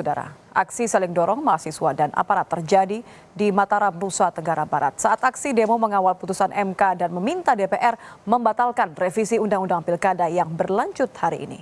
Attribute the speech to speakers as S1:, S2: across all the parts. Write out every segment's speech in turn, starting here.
S1: saudara. Aksi saling dorong mahasiswa dan aparat terjadi di Mataram, Nusa Tenggara Barat. Saat aksi demo mengawal putusan MK dan meminta DPR membatalkan revisi Undang-Undang Pilkada yang berlanjut hari ini.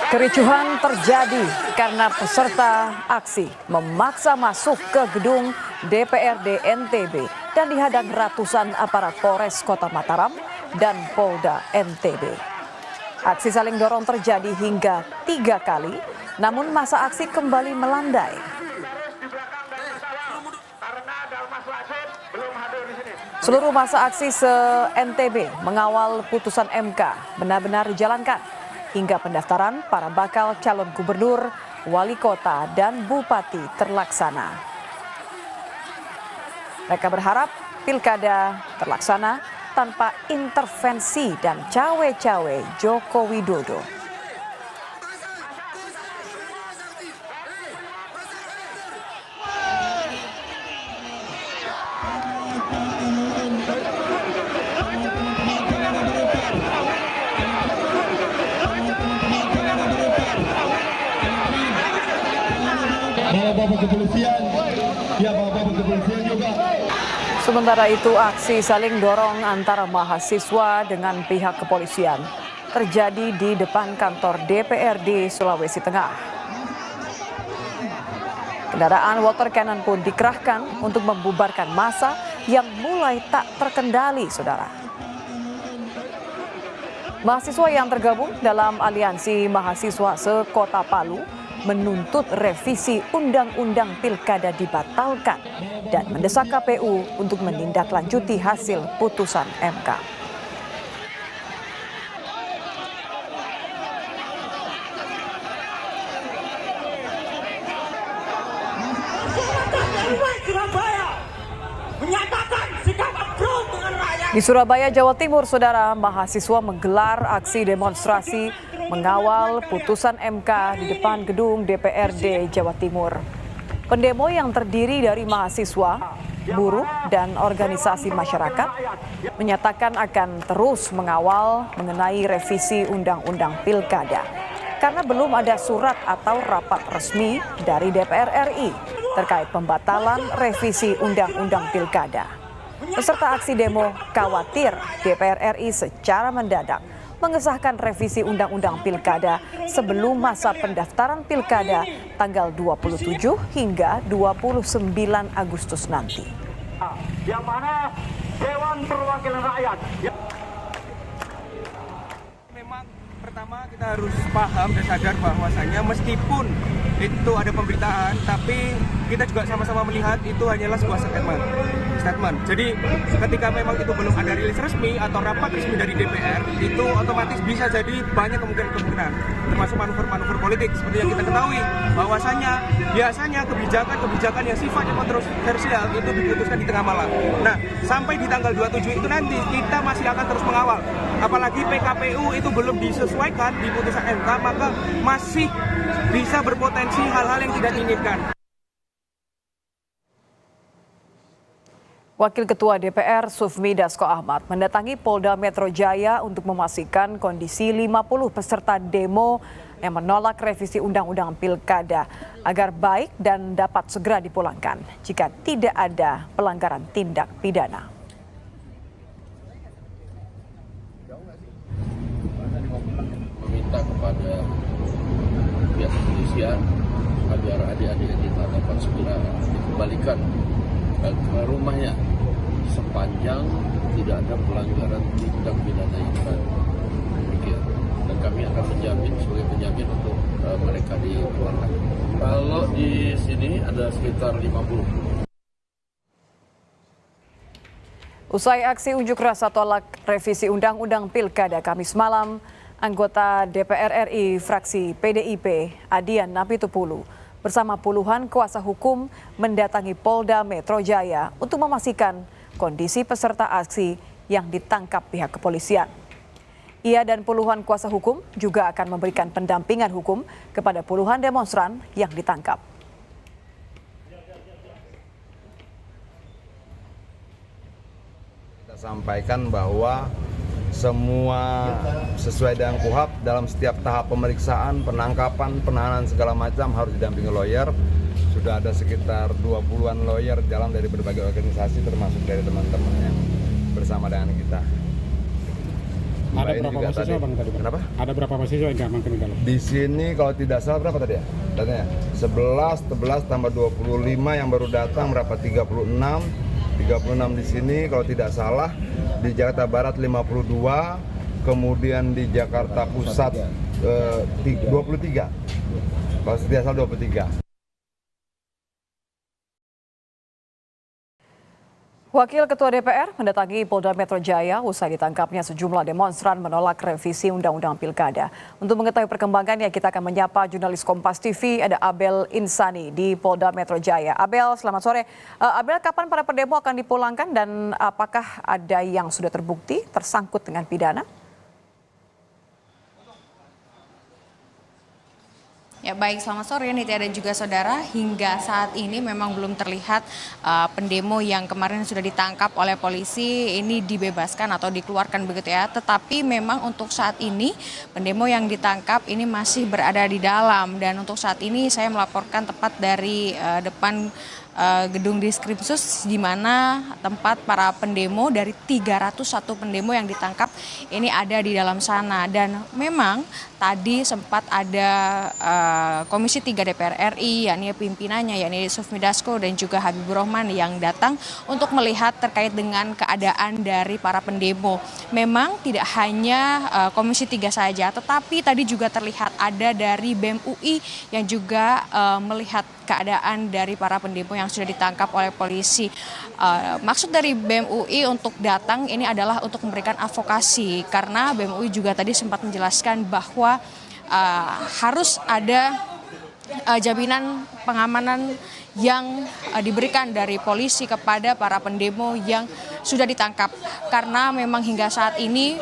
S1: Kericuhan terjadi karena peserta aksi memaksa masuk ke gedung DPRD NTB dan dihadang ratusan aparat Polres Kota Mataram dan Polda NTB. Aksi saling dorong terjadi hingga 3 kali, namun masa aksi kembali melandai. Seluruh masa aksi se-NTB mengawal putusan MK benar-benar dijalankan hingga pendaftaran para bakal calon gubernur, wali kota, dan bupati terlaksana. Mereka berharap pilkada terlaksana tanpa intervensi dan cawe-cawe Joko Widodo.
S2: Bapak kepolisian, ya Bapak kepolisian juga.
S1: Sementara itu aksi saling dorong antara mahasiswa dengan pihak kepolisian terjadi di depan kantor DPRD Sulawesi Tengah. Kendaraan water cannon pun dikerahkan untuk membubarkan massa yang mulai tak terkendali, saudara. Mahasiswa yang tergabung dalam aliansi mahasiswa se-Kota Palu menuntut revisi Undang-Undang Pilkada dibatalkan dan mendesak KPU untuk menindaklanjuti hasil putusan MK. Di Surabaya, Jawa Timur, saudara, mahasiswa menggelar aksi demonstrasi mengawal putusan MK di depan gedung DPRD Jawa Timur. Pendemo yang terdiri dari mahasiswa, buruh, dan organisasi masyarakat menyatakan akan terus mengawal mengenai revisi Undang-Undang Pilkada karena belum ada surat atau rapat resmi dari DPR RI terkait pembatalan revisi Undang-Undang Pilkada. Peserta aksi demo khawatir DPR RI secara mendadak mengesahkan revisi Undang-Undang Pilkada sebelum masa pendaftaran Pilkada tanggal 27 hingga 29 Agustus nanti.
S3: Yang mana Dewan Perwakilan Rakyat. Memang pertama kita harus paham dan sadar bahwasanya meskipun itu ada pemberitaan, tapi kita juga sama-sama melihat itu hanyalah sebuah statement. Jadi ketika memang itu belum ada rilis resmi atau rapat resmi dari DPR, itu otomatis bisa jadi banyak kemungkinan, termasuk manuver-manuver politik seperti yang kita ketahui bahwasanya biasanya kebijakan yang sifatnya kontroversial itu diputuskan di tengah malam. Nah, sampai di tanggal 27 itu nanti kita masih akan terus mengawal. Apalagi PKPU itu belum disesuaikan di putusan MK, maka masih bisa berpotensi hal-hal yang tidak diinginkan.
S1: Wakil Ketua DPR Sufmi Dasko Ahmad mendatangi Polda Metro Jaya untuk memastikan kondisi 50 peserta demo yang menolak revisi Undang-Undang Pilkada agar baik dan dapat segera dipulangkan jika tidak ada pelanggaran tindak pidana.
S4: Meminta kepada pihak kepolisian agar adik-adik yang ditangkap segera dikembalikan ke rumahnya sepanjang tidak ada pelanggaran tindak pidana yang demikian, dan kami akan menjamin sebagai penjamin untuk mereka dipulangkan. Kalau di sini ada sekitar 50.
S1: Usai aksi unjuk rasa tolak revisi Undang-Undang Pilkada Kamis malam, anggota DPR RI fraksi PDIP Adian Napitupulu bersama puluhan kuasa hukum mendatangi Polda Metro Jaya untuk memastikan kondisi peserta aksi yang ditangkap pihak kepolisian. Ia dan puluhan kuasa hukum juga akan memberikan pendampingan hukum kepada puluhan demonstran yang ditangkap.
S5: Kita sampaikan bahwa semua sesuai dengan KUHP dalam setiap tahap pemeriksaan, penangkapan, penahanan segala macam harus didampingi lawyer. Sudah ada sekitar 20-an lawyer dalam dari berbagai organisasi termasuk dari teman-teman yang bersama dengan kita.
S6: Ada berapa mahasiswa Bang tadi?
S5: Kenapa?
S6: Ada berapa mahasiswa yang diamankan di dalam?
S5: Di sini kalau tidak salah berapa tadi ya? Datanya 11 tambah 25 yang baru datang berapa? 36 di sini kalau tidak salah. Di Jakarta Barat 52, kemudian di Jakarta Pusat 23. Kalau tidak salah 23.
S1: Wakil Ketua DPR mendatangi Polda Metro Jaya usai ditangkapnya sejumlah demonstran menolak revisi Undang-Undang Pilkada. Untuk mengetahui perkembangannya, kita akan menyapa jurnalis Kompas TV, ada Abel Insani di Polda Metro Jaya. Abel, selamat sore. Abel, kapan para pendemo akan dipulangkan dan apakah ada yang sudah terbukti tersangkut dengan pidana?
S7: Ya baik, selamat sore Nitya dan juga saudara. Hingga saat ini memang belum terlihat pendemo yang kemarin sudah ditangkap oleh polisi ini dibebaskan atau dikeluarkan begitu ya. Tetapi memang untuk saat ini pendemo yang ditangkap ini masih berada di dalam. Dan untuk saat ini saya melaporkan tepat dari depan gedung Diskrimsus di mana tempat para pendemo dari 301 pendemo yang ditangkap ini ada di dalam sana. Dan memang tadi sempat ada Komisi 3 DPR RI yakni pimpinannya yakni Sufmi Dasko dan juga Habibur Rahman yang datang untuk melihat terkait dengan keadaan dari para pendemo. Memang tidak hanya Komisi 3 saja, tetapi tadi juga terlihat ada dari BEM UI yang juga melihat keadaan dari para pendemo yang sudah ditangkap oleh polisi. Maksud dari BEM UI untuk datang ini adalah untuk memberikan advokasi karena BEM UI juga tadi sempat menjelaskan bahwa harus ada jaminan pengamanan yang diberikan dari polisi kepada para pendemo yang sudah ditangkap. Karena memang hingga saat ini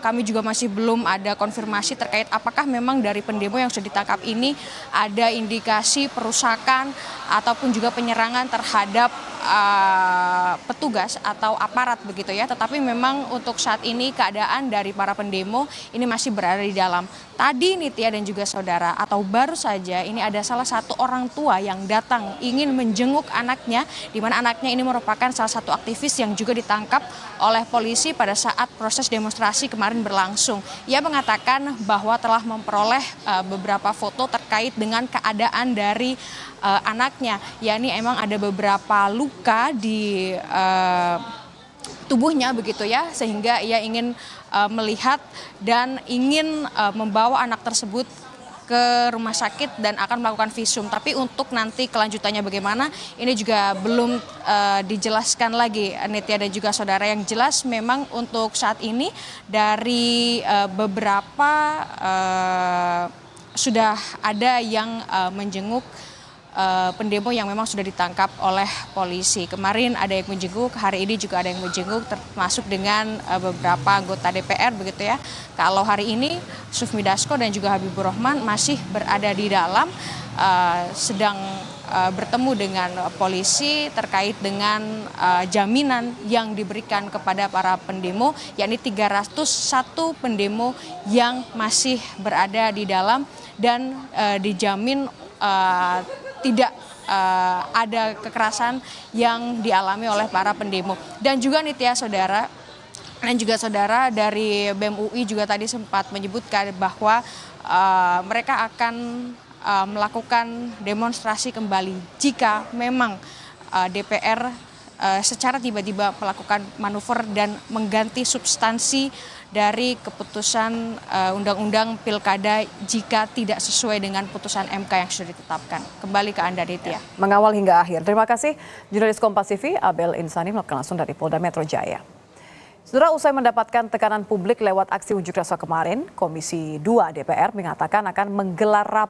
S7: kami juga masih belum ada konfirmasi terkait apakah memang dari pendemo yang sudah ditangkap ini ada indikasi perusakan ataupun juga penyerangan terhadap petugas atau aparat begitu ya. Tetapi memang untuk saat ini keadaan dari para pendemo ini masih berada di dalam. Tadi Nitya dan juga saudara atau baru saja ini ada salah satu orang tua yang datang ingin menjenguk anaknya, di mana anaknya ini merupakan salah satu aktivis yang juga ditangkap oleh polisi pada saat proses demonstrasi kemarin berlangsung. Ia mengatakan bahwa telah memperoleh beberapa foto terkait dengan keadaan dari anaknya, yakni emang ada beberapa luka di tubuhnya begitu ya, sehingga ia ingin melihat dan ingin membawa anak tersebut ke rumah sakit dan akan melakukan visum. Tapi untuk nanti kelanjutannya bagaimana ini juga belum dijelaskan lagi Nitya dan juga saudara. Yang jelas memang untuk saat ini dari beberapa sudah ada yang menjenguk pendemo yang memang sudah ditangkap oleh polisi. Kemarin ada yang menjenguk, hari ini juga ada yang menjenguk termasuk dengan beberapa anggota DPR begitu ya. Kalau hari ini Sufmi Dasko dan juga Habibur Rahman masih berada di dalam sedang bertemu dengan polisi terkait dengan jaminan yang diberikan kepada para pendemo, yakni 301 pendemo yang masih berada di dalam dan dijamin tidak ada kekerasan yang dialami oleh para pendemo. Dan juga Nitya saudara dan juga saudara dari BEM UI juga tadi sempat menyebutkan bahwa mereka akan melakukan demonstrasi kembali jika memang DPR secara tiba-tiba melakukan manuver dan mengganti substansi dari keputusan Undang-Undang Pilkada jika tidak sesuai dengan putusan MK yang sudah ditetapkan. Kembali ke Anda, Ditya.
S1: Mengawal hingga akhir. Terima kasih jurnalis Kompas TV Abel Insani melaporkan langsung dari Polda Metro Jaya. Saudara, usai mendapatkan tekanan publik lewat aksi unjuk rasa kemarin, Komisi 2 DPR mengatakan akan menggelar rapat